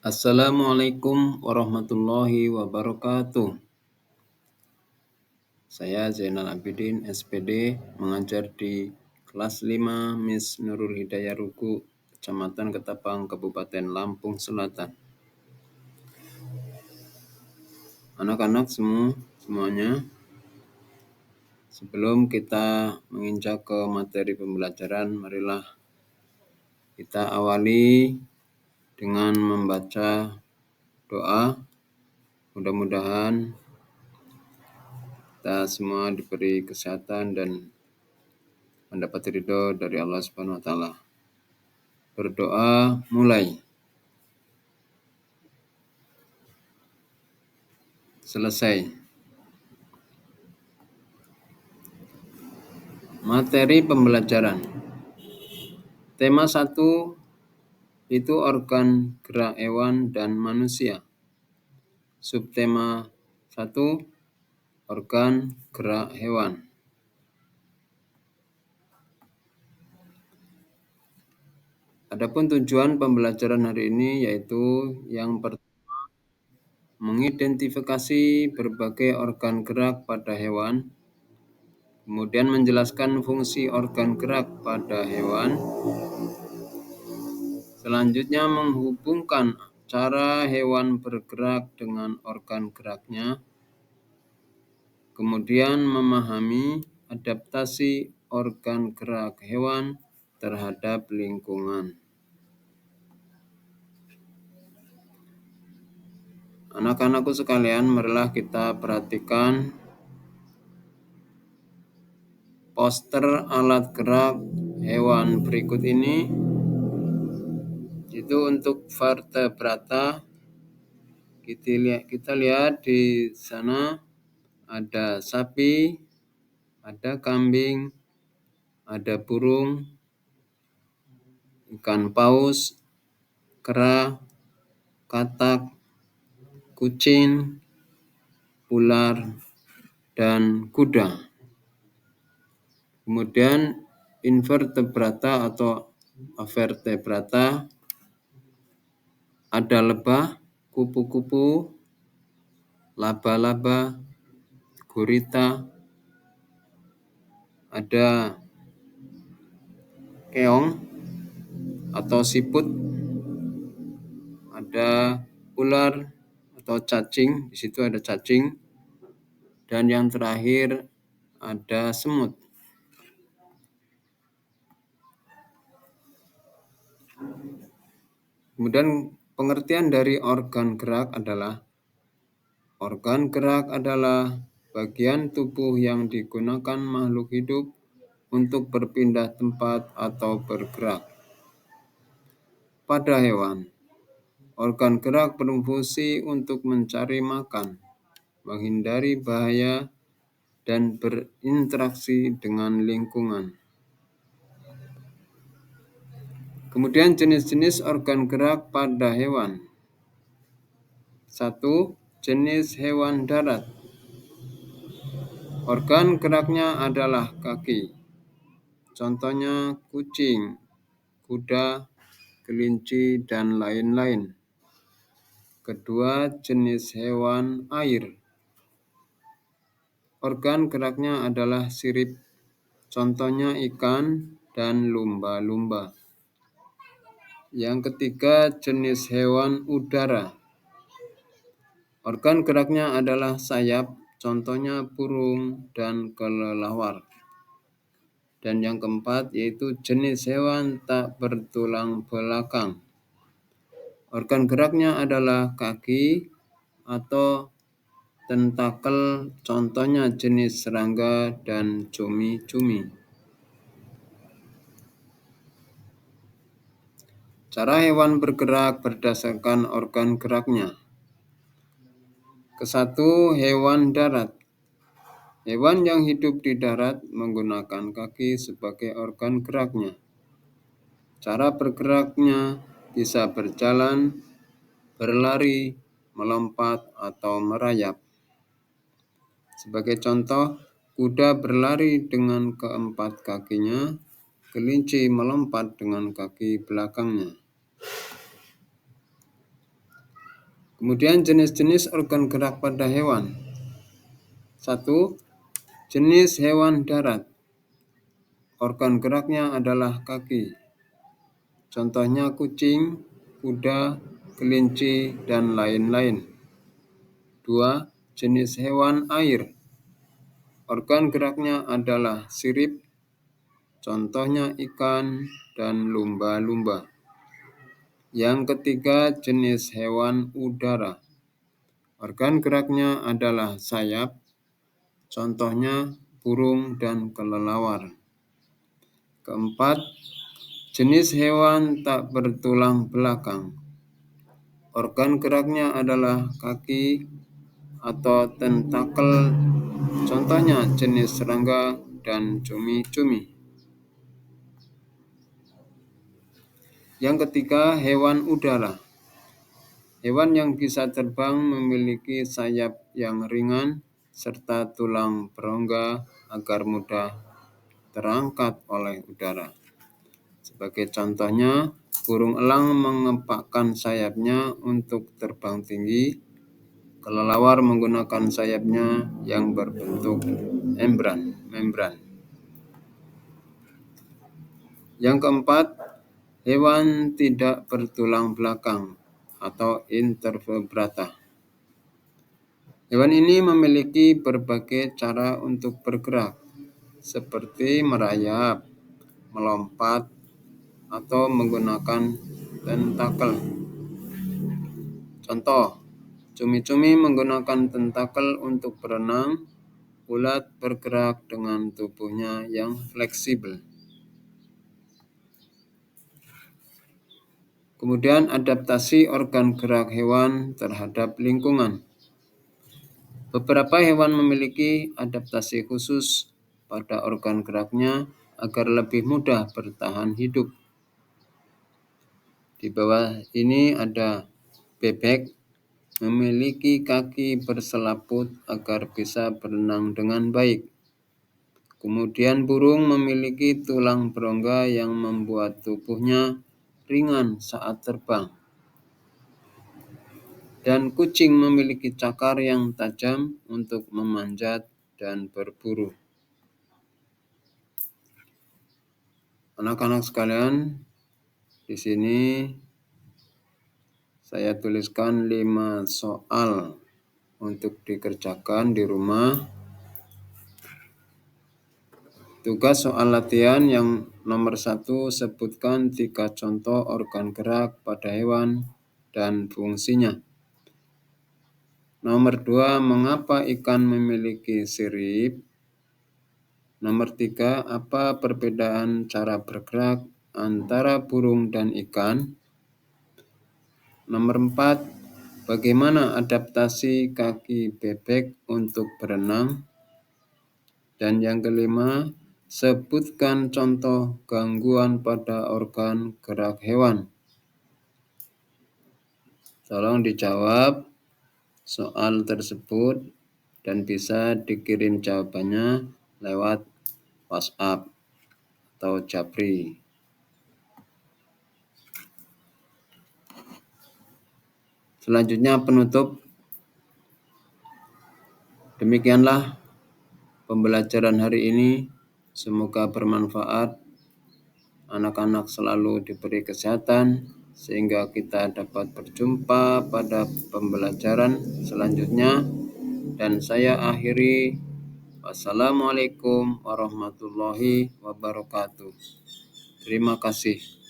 Assalamualaikum warahmatullahi wabarakatuh. Saya Zainal Abidin, SPD, mengajar di kelas 5 Miss Nurul Hidayah Ruku, Kecamatan Ketapang, Kabupaten Lampung Selatan. Anak-anak semuanya, sebelum kita menginjak ke materi pembelajaran, marilah kita awali dengan membaca doa. Mudah-mudahan kita semua diberi kesehatan dan mendapat ridho dari Allah Subhanahu wa taala. Berdoa mulai. Selesai. Materi pembelajaran. Tema 1 itu organ gerak hewan dan manusia. Subtema 1 organ gerak hewan. Adapun tujuan pembelajaran hari ini yaitu yang pertama, mengidentifikasi berbagai organ gerak pada hewan, kemudian menjelaskan fungsi organ gerak pada hewan, selanjutnya menghubungkan cara hewan bergerak dengan organ geraknya, kemudian memahami adaptasi organ gerak hewan terhadap lingkungan. Anak-anakku sekalian, marilah kita perhatikan poster alat gerak hewan berikut ini. Itu untuk vertebrata. Kita lihat di sana ada sapi, ada kambing, ada burung, ikan paus, kera, katak, kucing, ular, dan kuda. Kemudian invertebrata atau avertebrata ada lebah, kupu-kupu, laba-laba, gurita, ada keong atau siput, ada ular atau cacing, di situ ada cacing, dan yang terakhir ada semut. Kemudian pengertian dari organ gerak adalah bagian tubuh yang digunakan makhluk hidup untuk berpindah tempat atau bergerak. Pada hewan, organ gerak berfungsi untuk mencari makan, menghindari bahaya, dan berinteraksi dengan lingkungan. Kemudian jenis-jenis organ gerak pada hewan. 1. Jenis hewan darat. Organ geraknya adalah kaki. Contohnya kucing, kuda, kelinci, dan lain-lain. Kedua, jenis hewan air. Organ geraknya adalah sirip. Contohnya ikan dan lumba-lumba. Yang ketiga, jenis hewan udara. Organ geraknya adalah sayap, contohnya burung dan kelelawar. Dan yang keempat yaitu jenis hewan tak bertulang belakang. Organ geraknya adalah kaki atau tentakel, contohnya jenis serangga dan cumi-cumi. Cara hewan bergerak berdasarkan organ geraknya. Kesatu, hewan darat. Hewan yang hidup di darat menggunakan kaki sebagai organ geraknya. Cara bergeraknya bisa berjalan, berlari, melompat, atau merayap. Sebagai contoh, kuda berlari dengan keempat kakinya, kelinci melompat dengan kaki belakangnya. Kemudian jenis-jenis organ gerak pada hewan. 1. Jenis hewan darat. Organ geraknya adalah kaki. Contohnya kucing, kuda, kelinci, dan lain-lain. 2. Jenis hewan air. Organ geraknya adalah sirip. Contohnya ikan dan lumba-lumba. Yang ketiga, jenis hewan udara. Organ geraknya adalah sayap. Contohnya burung dan kelelawar. Keempat, jenis hewan tak bertulang belakang. Organ geraknya adalah kaki atau tentakel. Contohnya jenis serangga dan cumi-cumi. Yang ketiga, hewan udara. Hewan yang bisa terbang memiliki sayap yang ringan serta tulang berongga agar mudah terangkat oleh udara. Sebagai contohnya, burung elang mengepakkan sayapnya untuk terbang tinggi. Kelelawar menggunakan sayapnya yang berbentuk membran. Yang keempat, hewan tidak bertulang belakang atau invertebrata. Hewan ini memiliki berbagai cara untuk bergerak, seperti merayap, melompat, atau menggunakan tentakel. Contoh, cumi-cumi menggunakan tentakel untuk berenang, ulat bergerak dengan tubuhnya yang fleksibel. Kemudian adaptasi organ gerak hewan terhadap lingkungan. Beberapa hewan memiliki adaptasi khusus pada organ geraknya agar lebih mudah bertahan hidup. Di bawah ini ada bebek, memiliki kaki berselaput agar bisa berenang dengan baik. Kemudian burung memiliki tulang berongga yang membuat tubuhnya ringan saat terbang. Dan kucing memiliki cakar yang tajam untuk memanjat dan berburu. Anak-anak sekalian, di sini saya tuliskan 5 soal untuk dikerjakan di rumah. Tugas soal latihan yang nomor 1, sebutkan 3 contoh organ gerak pada hewan dan fungsinya. Nomor 2, mengapa ikan memiliki sirip? Nomor 3, apa perbedaan cara bergerak antara burung dan ikan? Nomor 4, bagaimana adaptasi kaki bebek untuk berenang? Dan yang kelima, sebutkan contoh gangguan pada organ gerak hewan. Tolong dijawab soal tersebut dan bisa dikirim jawabannya lewat WhatsApp atau Japri. Selanjutnya penutup. Demikianlah pembelajaran hari ini. Semoga bermanfaat. Anak-anak selalu diberi kesehatan sehingga kita dapat berjumpa pada pembelajaran selanjutnya. Dan saya akhiri. Wassalamualaikum warahmatullahi wabarakatuh. Terima kasih.